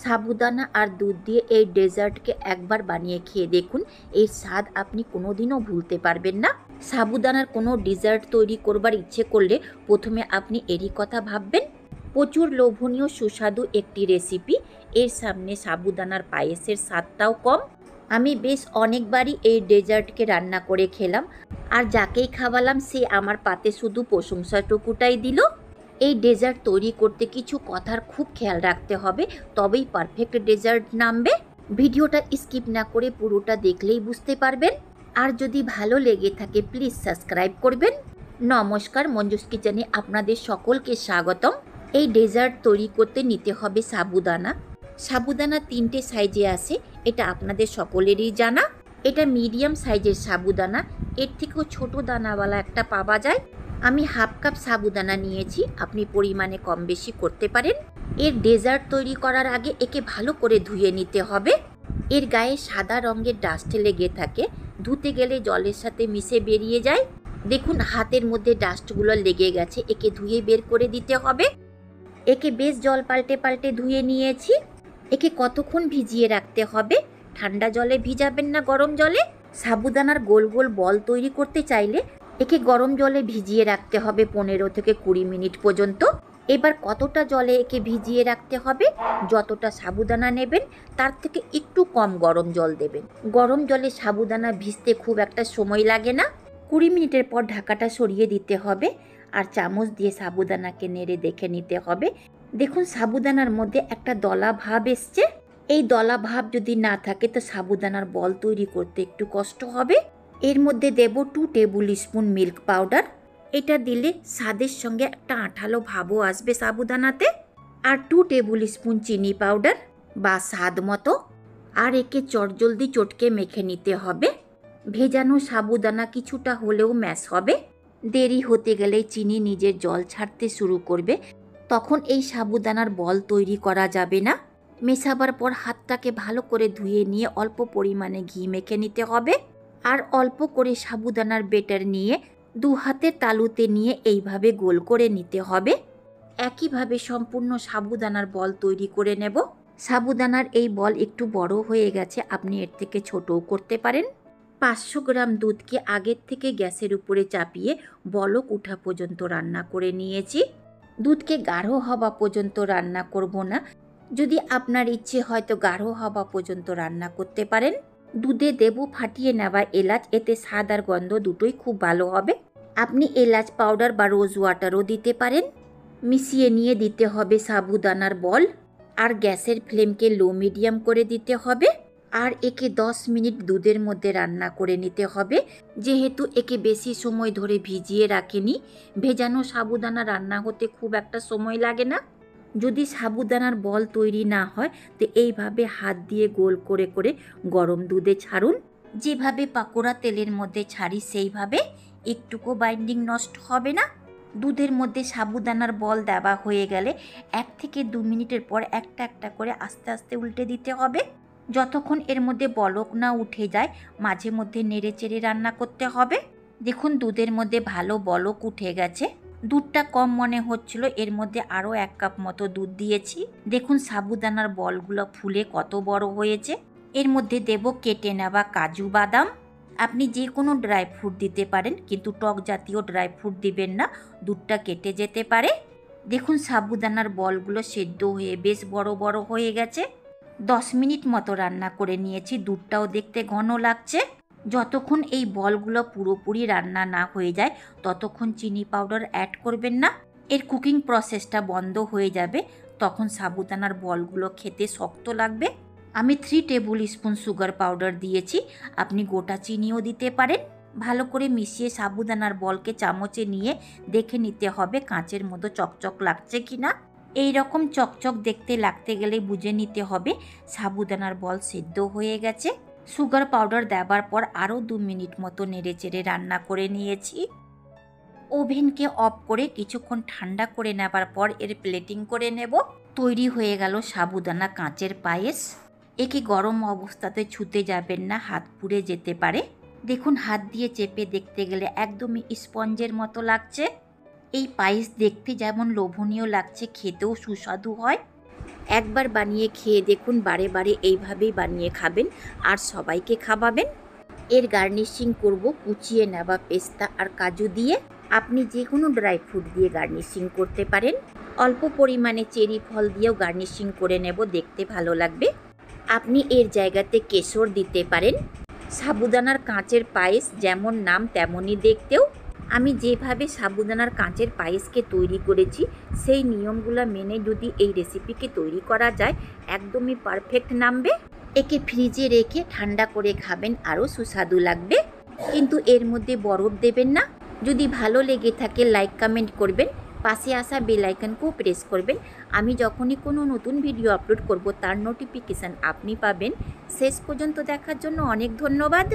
সাবুদানা আর দুধ দিয়ে এই ডেজার্টকে একবার বানিয়ে খেয়ে দেখুন, এর স্বাদ আপনি কোনোদিনও ভুলতে পারবেন না। সাবুদানার কোনো ডেজার্ট তৈরি করবার ইচ্ছে করলে প্রথমে আপনি এরই কথা ভাববেন। প্রচুর লোভনীয় সুস্বাদু একটি রেসিপি, এর সামনে সাবুদানার পায়েসের স্বাদটাও কম। আমি বেশ অনেকবারই এই ডেজার্টকে রান্না করে খেলাম, আর যাকেই খাওয়ালাম সে আমার পাতে শুধু প্রশংসাটুকুটাই দিল। এই ডেজার্ট তৈরি করতে কিছু কথার খুব খেয়াল রাখতে হবে, তবেই পারফেক্ট ডেজার্ট নামবে। ভিডিওটা স্কিপ না করে পুরোটা দেখলেই বুঝতে পারবেন। আর যদি ভালো লেগে থাকে প্লিজ সাবস্ক্রাইব করবেন। নমস্কার, মঞ্জুস কিচেনে আপনাদের সকলকে স্বাগতম। এই ডেজার্ট তৈরি করতে নিতে হবে সাবুদানা। সাবুদানা 3টে সাইজে আসে, এটা আপনাদের সকলেরই জানা। এটা মিডিয়াম সাইজের সাবুদানা, এর থেকেও ছোট দানাওয়ালা একটা পাওয়া যায়। আমি হাফ কাপ সাবুদানা নিয়েছি, আপনি পরিমাণে কম বেশি করতে পারেন। এর ডেজার্ট তৈরি করার আগে একে ভালো করে ধুয়ে নিতে হবে। এর গায়ে সাদা রঙের ডাস্ট লেগে থাকে, ধুতে গেলে জলের সাথে মিশে বেরিয়ে যায়। দেখুন হাতের মধ্যে ডাস্টগুলো লেগে গেছে, একে ধুয়ে বের করে দিতে হবে। একে বেশ জল পাল্টে পাল্টে ধুয়ে নিয়েছি। একে কতক্ষণ ভিজিয়ে রাখতে হবে? ঠান্ডা জলে ভিজাবেন না গরম জলে? সাবুদানার গোল গোল বল তৈরি করতে চাইলে একে গরম জলে ভিজিয়ে রাখতে হবে 15 থেকে 20 মিনিট পর্যন্ত। এবার কতটা জলে একে ভিজিয়ে রাখতে হবে? যতটা সাবুদানা নেবেন তার থেকে একটু কম গরম জল দেবেন। গরম জলে সাবুদানা ভিজতে খুব একটা সময় লাগে না। 20 মিনিটের পর ঢাকাটা সরিয়ে দিতে হবে, আর চামচ দিয়ে সাবুদানাকে নেড়ে দেখে নিতে হবে। দেখুন সাবুদানার মধ্যে একটা দলা ভাব এসছে। এই দলা ভাব যদি না থাকে তো সাবুদানার বল তৈরি করতে একটু কষ্ট হবে। এর মধ্যে দেব 2 টেবিল স্পুন মিল্ক পাউডার। এটা দিলে স্বাদের সঙ্গে একটা আঠালো ভাবও আসবে সাবুদানাতে। আর 2 টেবিল স্পুন চিনি পাউডার বা স্বাদ মতো। আর একে চটজলদি চটকে মেখে নিতে হবে। ভেজানো সাবুদানা কিছুটা হলেও ম্যাশ হবে। দেরি হতে গেলে চিনি নিজের জল ছাড়তে শুরু করবে, তখন এই সাবুদানার বল তৈরি করা যাবে না। মেশাবার পর হাতটাকে ভালো করে ধুয়ে নিয়ে অল্প পরিমাণে ঘি মেখে নিতে হবে। আর অল্প করে সাবুদানার বেটার নিয়ে 2 হাতের তালুতে নিয়ে এইভাবে গোল করে নিতে হবে। একইভাবে সম্পূর্ণ সাবুদানার বল তৈরি করে নেব। সাবুদানার এই বল একটু বড় হয়ে গেছে, আপনি এর থেকে ছোটও করতে পারেন। 500 গ্রাম দুধকে আগের থেকে গ্যাসের উপরে চাপিয়ে বলক ওঠা পর্যন্ত রান্না করে নিয়েছি। দুধকে গাঢ় হওয়া পর্যন্ত রান্না করব না, যদি আপনার ইচ্ছে হয় তো গাঢ় হওয়া পর্যন্ত রান্না করতে পারেন। দুধে দেব ফাটিয়ে নেওয়া এলাচ, এতে স্বাদ আর গন্ধ দুটোই খুব ভালো হবে। আপনি এলাচ পাউডার বা রোজ ওয়াটারও দিতে পারেন। মিশিয়ে নিয়ে দিতে হবে সাবুদানার বল, আর গ্যাসের ফ্লেমকে লো মিডিয়াম করে দিতে হবে। আর একে 10 মিনিট দুধের মধ্যে রান্না করে নিতে হবে। যেহেতু একে বেশি সময় ধরে ভিজিয়ে রাখেনি, ভেজানো সাবুদানা রান্না হতে খুব একটা সময় লাগে না। যদি সাবুদানার বল তৈরি না হয় তো এইভাবে হাত দিয়ে গোল করে করে গরম দুধে ছাড়ুন। যেভাবে পাকোড়া তেলের মধ্যে ছাড়ি সেইভাবে, একটুকু বাইন্ডিং নষ্ট হবে না। দুধের মধ্যে সাবুদানার বল দেওয়া হয়ে গেলে 1 থেকে 2 মিনিটের পর একটা একটা করে আস্তে আস্তে উল্টে দিতে হবে। যতক্ষণ এর মধ্যে বলক না উঠে যায় মাঝে মধ্যে নেড়ে চেড়ে রান্না করতে হবে। দেখুন দুধের মধ্যে ভালো বলক উঠে গেছে। দুধটা কম মনে হচ্ছিল, এর মধ্যে আরও 1 কাপ মতো দুধ দিয়েছি। দেখুন সাবুদানার বলগুলো ফুলে কত বড় হয়েছে। এর মধ্যে দেব কেটে নেওয়া কাজু বাদাম। আপনি যে কোনো ড্রাই ফ্রুট দিতে পারেন, কিন্তু টক জাতীয় ড্রাই ফ্রুট দিবেন না, দুধটা কেটে যেতে পারে। দেখুন সাবুদানার বলগুলো সেদ্ধ হয়ে বেশ বড় বড় হয়ে গেছে। 10 মিনিট মতো রান্না করে নিয়েছি, দুধটাও দেখতে ঘন লাগছে। যতক্ষণ এই বলগুলো পুরোপুরি রান্না না হয়ে যায় ততক্ষণ চিনি পাউডার অ্যাড করবেন না। এর কুকিং প্রসেসটা বন্ধ হয়ে যাবে, তখন সাবুদানার বলগুলো খেতে শক্ত লাগবে। আমি 3 টেবিল স্পুন সুগার পাউডার দিয়েছি, আপনি গোটা চিনিও দিতে পারেন। ভালো করে মিশিয়ে সাবুদানার বলকে চামচে নিয়ে দেখে নিতে হবে কাঁচের মতো চকচক লাগছে কিনা। এই রকম চকচক দেখতে লাগতে গেলে বুঝে নিতে হবে সাবুদানার বল সেদ্ধ হয়ে গেছে। সুগার পাউডার দেওয়ার পর আরও 2 মিনিট মতো নেড়ে চেড়ে রান্না করে নিয়েছি। ওভেনকে অফ করে কিছুক্ষণ ঠান্ডা করে নেবার পর এর প্লেটিং করে নেব। তৈরি হয়ে গেল সাবুদানা কাঁচের পায়েস। একে গরম অবস্থাতে ছুতে যাবেন না, হাত পুড়ে যেতে পারে। দেখুন হাত দিয়ে চেপে দেখতে গেলে একদমই স্পঞ্জের মতো লাগছে। এই পায়েস দেখতে যেমন লোভনীয় লাগছে, খেতেও সুস্বাদু হয়। একবার বানিয়ে খেয়ে দেখুন, বারে বারে এইভাবেই বানিয়ে খাবেন আর সবাইকে খাওয়াবেন। এর গার্নিশিং করব কুচিয়ে নেওয়া পেস্তা আর কাজু দিয়ে। আপনি যে কোনো ড্রাই ফ্রুট দিয়ে গার্নিশিং করতে পারেন। অল্প পরিমাণে চেরি ফল দিয়েও গার্নিশিং করে নেব, দেখতে ভালো লাগবে। আপনি এর জায়গাতে কেশর দিতে পারেন। সাবুদানার কাঁচের পায়েস যেমন নাম তেমনই দেখতেও। আমি যেভাবে সাবুদানার কাঁচের পায়েসকে তৈরি করেছি সেই নিয়মগুলো মেনে যদি এই রেসিপিকে তৈরি করা যায়, একদমই পারফেক্ট নামবে। একে ফ্রিজে রেখে ঠান্ডা করে খাবেন, আরও সুস্বাদু লাগবে। কিন্তু এর মধ্যে বরফ দেবেন না। যদি ভালো লেগে থাকে লাইক কমেন্ট করবেন, পাশে আসা বেল আইকনকেও প্রেস করবেন। আমি যখনই কোনো নতুন ভিডিও আপলোড করব তার নোটিফিকেশান আপনি পাবেন। শেষ পর্যন্ত দেখার জন্য অনেক ধন্যবাদ।